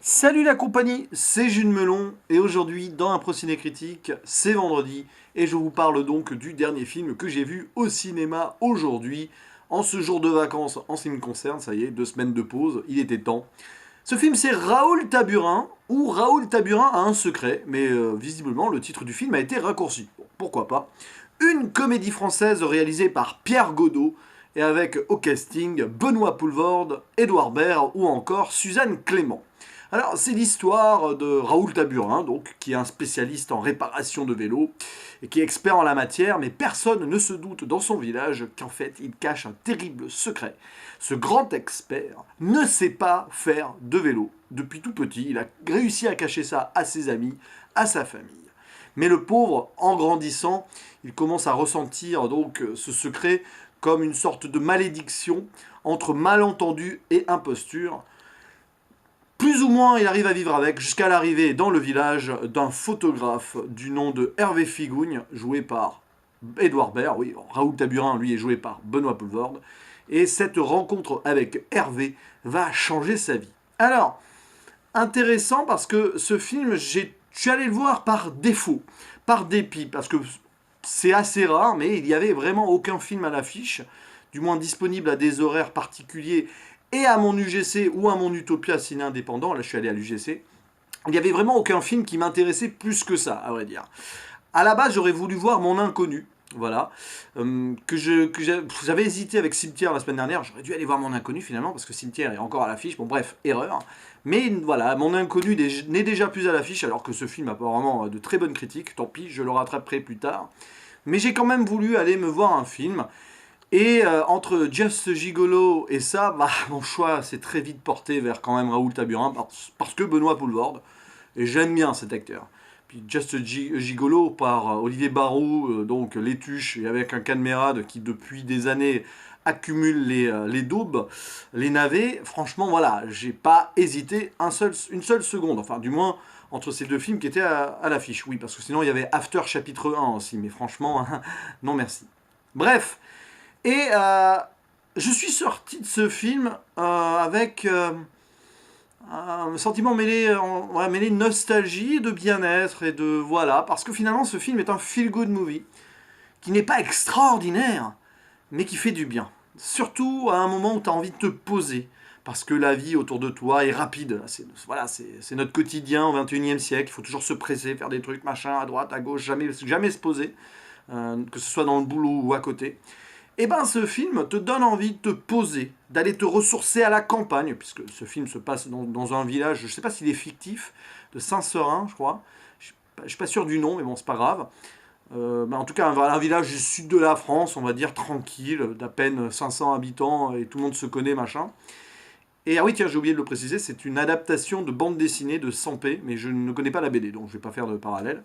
Salut la compagnie, c'est Jules Melon et aujourd'hui dans un Ciné Critique, c'est vendredi et je vous parle donc du dernier film que j'ai vu au cinéma aujourd'hui, en ce jour de vacances en ce qui me concerne, ça y est, 2 semaines de pause, il était temps. Ce film c'est Raoul Taburin, où Raoul Taburin a un secret, mais visiblement le titre du film a été raccourci. Bon, pourquoi pas. Une comédie française réalisée par Pierre Godot et avec au casting Benoît Poelvoorde, Édouard Baird ou encore Suzanne Clément. Alors, c'est l'histoire de Raoul Taburin, donc, qui est un spécialiste en réparation de vélos et qui est expert en la matière, mais personne ne se doute dans son village qu'en fait, il cache un terrible secret. Ce grand expert ne sait pas faire de vélo. Depuis tout petit, il a réussi à cacher ça à ses amis, à sa famille. Mais le pauvre, en grandissant, il commence à ressentir donc ce secret comme une sorte de malédiction entre malentendu et imposture. Plus ou moins, il arrive à vivre avec, jusqu'à l'arrivée dans le village d'un photographe du nom de Hervé Figougne, joué par Édouard Baird. Oui, Raoul Taburin, lui, est joué par Benoît Poelvoorde. Et cette rencontre avec Hervé va changer sa vie. Alors, intéressant parce que ce film, je suis allé le voir par défaut, par dépit, parce que c'est assez rare, mais il n'y avait vraiment aucun film à l'affiche, du moins disponible à des horaires particuliers et à mon UGC ou à mon Utopia ciné indépendant. Là, je suis allé à l'UGC. Il n'y avait vraiment aucun film qui m'intéressait plus que ça, à vrai dire. À la base, j'aurais voulu voir Mon Inconnu. Voilà. J'avais hésité avec Cimetière la semaine dernière. J'aurais dû aller voir Mon Inconnu finalement, parce que Cimetière est encore à l'affiche. Bon, bref, erreur. Mais voilà, Mon Inconnu n'est déjà plus à l'affiche, alors que ce film a apparemment de très bonnes critiques. Tant pis, je le rattraperai plus tard. Mais j'ai quand même voulu aller me voir un film. Et entre Just Gigolo et ça, bah, mon choix s'est très vite porté vers quand même Raoul Taburin, parce que Benoît Poelvoorde. Et j'aime bien cet acteur. Puis Just Gigolo par Olivier Barou, donc les tuches, et avec un Cadmerade qui depuis des années accumule les daubes, les navets. Franchement, voilà, j'ai pas hésité une seule seconde. Enfin, du moins, entre ces deux films qui étaient à l'affiche. Oui, parce que sinon, il y avait After chapitre 1 aussi. Mais franchement, non merci. Bref, et je suis sorti de ce film avec un sentiment mêlé, ouais, mêlé de nostalgie, de bien-être et de voilà, parce que finalement ce film est un feel-good movie qui n'est pas extraordinaire, mais qui fait du bien. Surtout à un moment où tu as envie de te poser, parce que la vie autour de toi est rapide. Voilà, c'est notre quotidien au 21e siècle, il faut toujours se presser, faire des trucs, machin, à droite, à gauche, jamais se poser, que ce soit dans le boulot ou à côté. Et ben ce film te donne envie de te poser, d'aller te ressourcer à la campagne, puisque ce film se passe dans un village, je ne sais pas s'il est fictif, de Saint-Seurin, je crois. Je ne suis pas sûr du nom, mais bon, c'est pas grave. En tout cas, un village du sud de la France, on va dire tranquille, d'à peine 500 habitants, et tout le monde se connaît, machin. Et ah oui, tiens, j'ai oublié de le préciser, c'est une adaptation de bande dessinée de Sampé, mais je ne connais pas la BD, donc je ne vais pas faire de parallèle.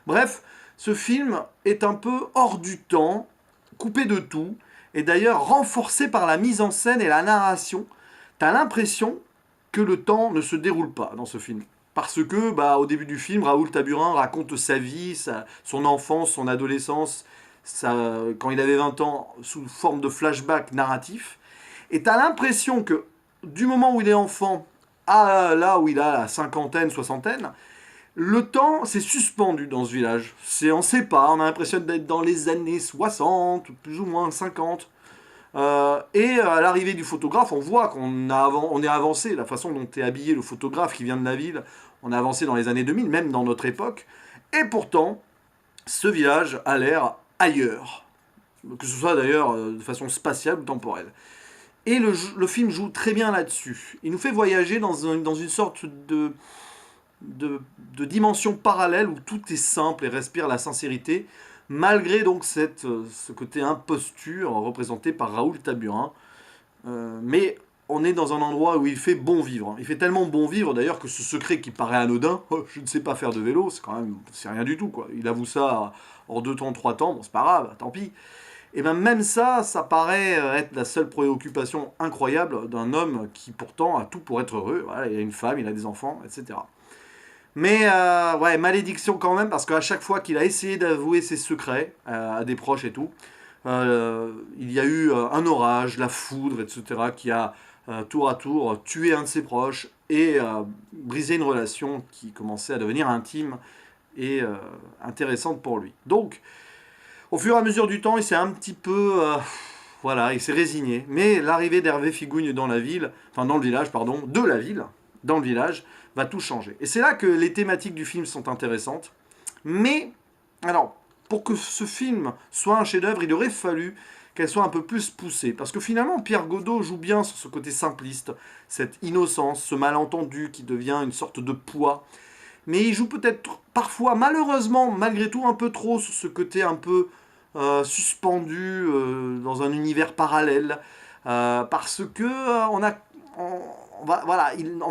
Bref, ce film est un peu hors du temps, coupé de tout, et d'ailleurs renforcé par la mise en scène et la narration. T'as l'impression que le temps ne se déroule pas dans ce film. Parce que, bah, au début du film, Raoul Taburin raconte sa vie, son enfance, son adolescence, quand il avait 20 ans, sous forme de flashback narratif. Et t'as l'impression que, du moment où il est enfant à là où il a la cinquantaine, soixantaine, le temps s'est suspendu dans ce village. On ne sait pas, on a l'impression d'être dans les années 60, plus ou moins 50. Et à l'arrivée du photographe, on voit on est avancé, la façon dont est habillé le photographe qui vient de la ville, on a avancé dans les années 2000, même dans notre époque. Et pourtant, ce village a l'air ailleurs. Que ce soit d'ailleurs de façon spatiale ou temporelle. Et le film joue très bien là-dessus. Il nous fait voyager dans une sorte de dimension parallèle où tout est simple et respire la sincérité, malgré donc ce côté imposture représenté par Raoul Taburin. Mais on est dans un endroit où il fait bon vivre. Il fait tellement bon vivre d'ailleurs que ce secret qui paraît anodin, oh, je ne sais pas faire de vélo, c'est rien du tout quoi. Il avoue ça en 2 temps, 3 temps, bon c'est pas grave, tant pis. Et bien même ça paraît être la seule préoccupation incroyable d'un homme qui pourtant a tout pour être heureux. Voilà, il a une femme, il a des enfants, etc. Mais ouais, malédiction quand même, parce qu'à chaque fois qu'il a essayé d'avouer ses secrets à des proches et tout, il y a eu un orage, la foudre, etc., qui a tour à tour tué un de ses proches, et briser une relation qui commençait à devenir intime et intéressante pour lui. Donc, au fur et à mesure du temps, il s'est un petit peu... voilà, il s'est résigné. Mais l'arrivée d'Hervé Figougne dans la ville, enfin dans le village, pardon, de la ville, dans le village, va tout changer. Et c'est là que les thématiques du film sont intéressantes. Mais, alors, pour que ce film soit un chef-d'œuvre, il aurait fallu qu'elle soit un peu plus poussée. Parce que finalement, Pierre Godot joue bien sur ce côté simpliste, cette innocence, ce malentendu qui devient une sorte de poids. Mais il joue peut-être parfois, malheureusement, malgré tout, un peu trop sur ce côté un peu suspendu dans un univers parallèle. Parce que on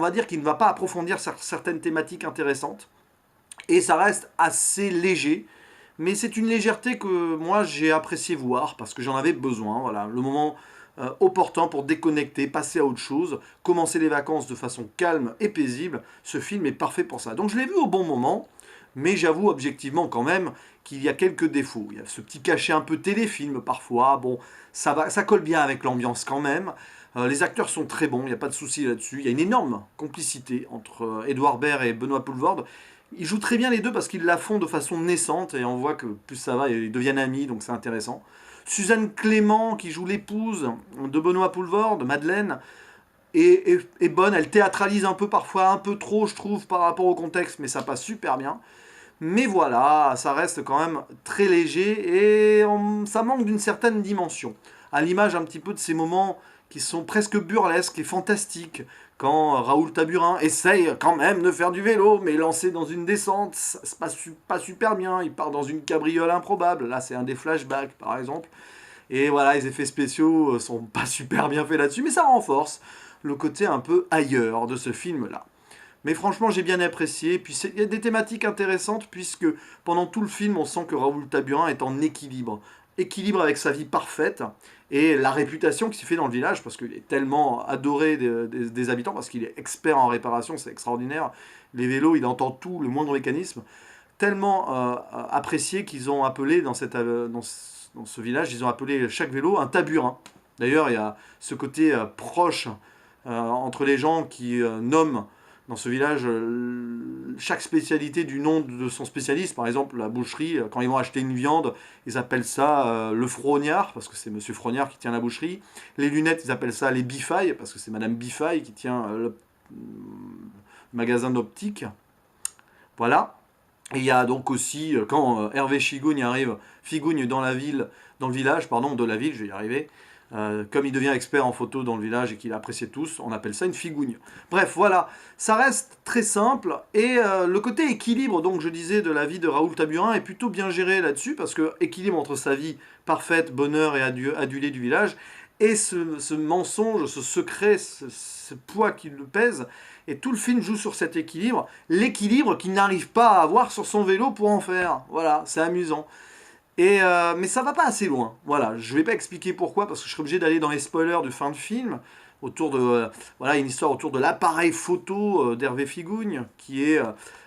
va dire qu'il ne va pas approfondir certaines thématiques intéressantes. Et ça reste assez léger. Mais c'est une légèreté que moi j'ai apprécié voir parce que j'en avais besoin. Voilà, le moment opportun pour déconnecter, passer à autre chose, commencer les vacances de façon calme et paisible. Ce film est parfait pour ça. Donc je l'ai vu au bon moment, mais j'avoue objectivement quand même qu'il y a quelques défauts. Il y a ce petit cachet un peu téléfilm parfois. Bon, ça colle bien avec l'ambiance quand même. Les acteurs sont très bons, il n'y a pas de souci là-dessus. Il y a une énorme complicité entre Édouard Baird et Benoît Poelvoorde. Ils jouent très bien les deux parce qu'ils la font de façon naissante et on voit que plus ça va, ils deviennent amis, donc c'est intéressant. Suzanne Clément, qui joue l'épouse de Benoît Poelvoorde, Madeleine, est bonne. Elle théâtralise un peu parfois, un peu trop, je trouve, par rapport au contexte, mais ça passe super bien. Mais voilà, ça reste quand même très léger et ça manque d'une certaine dimension. À l'image un petit peu de ces moments qui sont presque burlesques et fantastiques, quand Raoul Taburin essaye quand même de faire du vélo, mais lancé dans une descente, ça se passe pas super bien, il part dans une cabriole improbable, là c'est un des flashbacks par exemple, et voilà, les effets spéciaux sont pas super bien faits là-dessus, mais ça renforce le côté un peu ailleurs de ce film-là. Mais franchement, j'ai bien apprécié. Puis il y a des thématiques intéressantes puisque pendant tout le film, on sent que Raoul Taburin est en équilibre. Équilibre avec sa vie parfaite et la réputation qui s'est fait dans le village parce qu'il est tellement adoré des habitants, parce qu'il est expert en réparation, c'est extraordinaire. Les vélos, il entend tout, le moindre mécanisme. Tellement apprécié qu'ils ont appelé dans ce village, ils ont appelé chaque vélo un taburin. D'ailleurs, il y a ce côté proche entre les gens qui nomment dans ce village chaque spécialité du nom de son spécialiste. Par exemple, la boucherie, quand ils vont acheter une viande, ils appellent ça le frognard, parce que c'est Monsieur Frognard qui tient la boucherie. Les lunettes, ils appellent ça les bifailles, parce que c'est Madame Bifaille qui tient le magasin d'optique. Voilà. Et il y a donc aussi, quand Hervé Figougne dans la ville, dans le village, pardon, de la ville, je vais y arriver, comme il devient expert en photo dans le village et qu'il apprécie tous, on appelle ça une figougne. Bref, voilà, ça reste très simple et le côté équilibre, donc je disais, de la vie de Raoul Taburin est plutôt bien géré là-dessus parce que équilibre entre sa vie parfaite, bonheur et adulé du village et ce mensonge, ce secret, ce poids qui le pèse. Et tout le film joue sur cet équilibre, l'équilibre qu'il n'arrive pas à avoir sur son vélo pour en faire. Voilà, c'est amusant. Mais ça va pas assez loin. Voilà, je vais pas expliquer pourquoi, parce que je serais obligé d'aller dans les spoilers de fin de film, autour de voilà, une histoire autour de l'appareil photo d'Hervé Figougne, qui est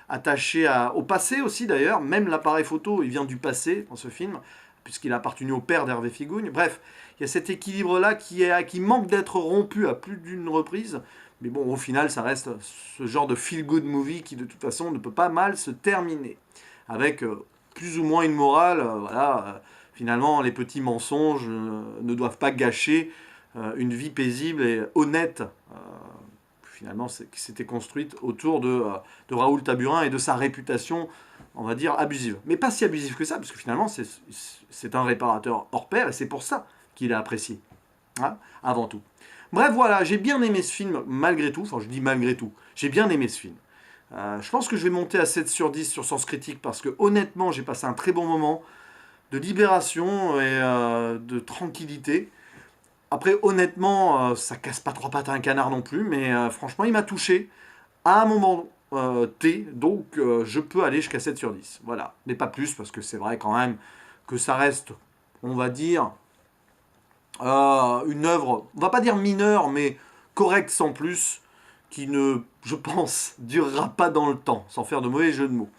attaché au passé aussi d'ailleurs. Même l'appareil photo, il vient du passé dans ce film, puisqu'il a appartenu au père d'Hervé Figougne. Bref, il y a cet équilibre-là qui manque d'être rompu à plus d'une reprise. Mais bon, au final, ça reste ce genre de feel-good movie qui, de toute façon, ne peut pas mal se terminer. Avec plus ou moins une morale, voilà, finalement les petits mensonges ne doivent pas gâcher une vie paisible et honnête, finalement qui s'était construite autour de Raoul Taburin et de sa réputation, on va dire, abusive. Mais pas si abusive que ça, parce que finalement c'est un réparateur hors pair et c'est pour ça qu'il est apprécié, hein, avant tout. Bref, voilà, j'ai bien aimé ce film malgré tout, enfin je dis malgré tout, j'ai bien aimé ce film. Je pense que je vais monter à 7 sur 10 sur Sens Critique parce que honnêtement j'ai passé un très bon moment de libération et de tranquillité. Après honnêtement ça casse pas trois pattes à un canard non plus, mais franchement il m'a touché à un moment T, donc je peux aller jusqu'à 7 sur 10. Voilà, mais pas plus parce que c'est vrai quand même que ça reste, on va dire, une œuvre, on va pas dire mineure, mais correcte sans plus, qui ne, je pense, durera pas dans le temps, sans faire de mauvais jeu de mots.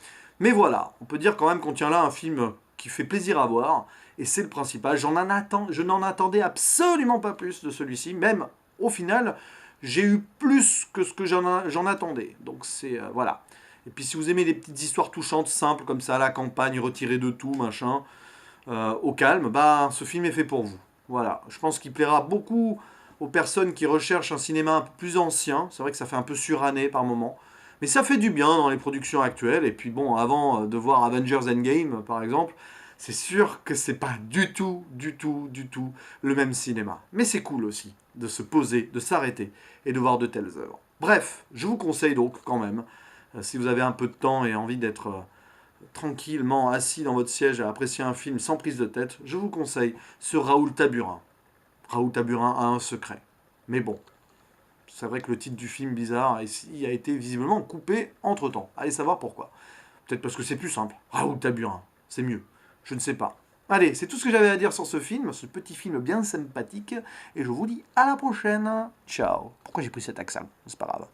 Mais voilà, on peut dire quand même qu'on tient là un film qui fait plaisir à voir, et c'est le principal. Je n'en attendais absolument pas plus de celui-ci, même au final, j'ai eu plus que ce que j'en attendais. Donc c'est voilà. Et puis si vous aimez des petites histoires touchantes, simples comme ça, à la campagne, retirées de tout, machin, au calme, bah ce film est fait pour vous. Voilà. Je pense qu'il plaira beaucoup aux personnes qui recherchent un cinéma un peu plus ancien. C'est vrai que ça fait un peu suranné par moment. Mais ça fait du bien dans les productions actuelles. Et puis bon, avant de voir Avengers Endgame, par exemple, c'est sûr que c'est pas du tout le même cinéma. Mais c'est cool aussi de se poser, de s'arrêter et de voir de telles œuvres. Bref, je vous conseille donc quand même, si vous avez un peu de temps et envie d'être tranquillement assis dans votre siège à apprécier un film sans prise de tête, je vous conseille ce Raoul Taburin. Raoul Taburin a un secret. Mais bon, c'est vrai que le titre du film bizarre ici a été visiblement coupé entre temps. Allez savoir pourquoi. Peut-être parce que c'est plus simple. Raoul Taburin, c'est mieux. Je ne sais pas. Allez, c'est tout ce que j'avais à dire sur ce film, ce petit film bien sympathique. Et je vous dis à la prochaine. Ciao. Pourquoi j'ai pris cet accent? C'est pas grave.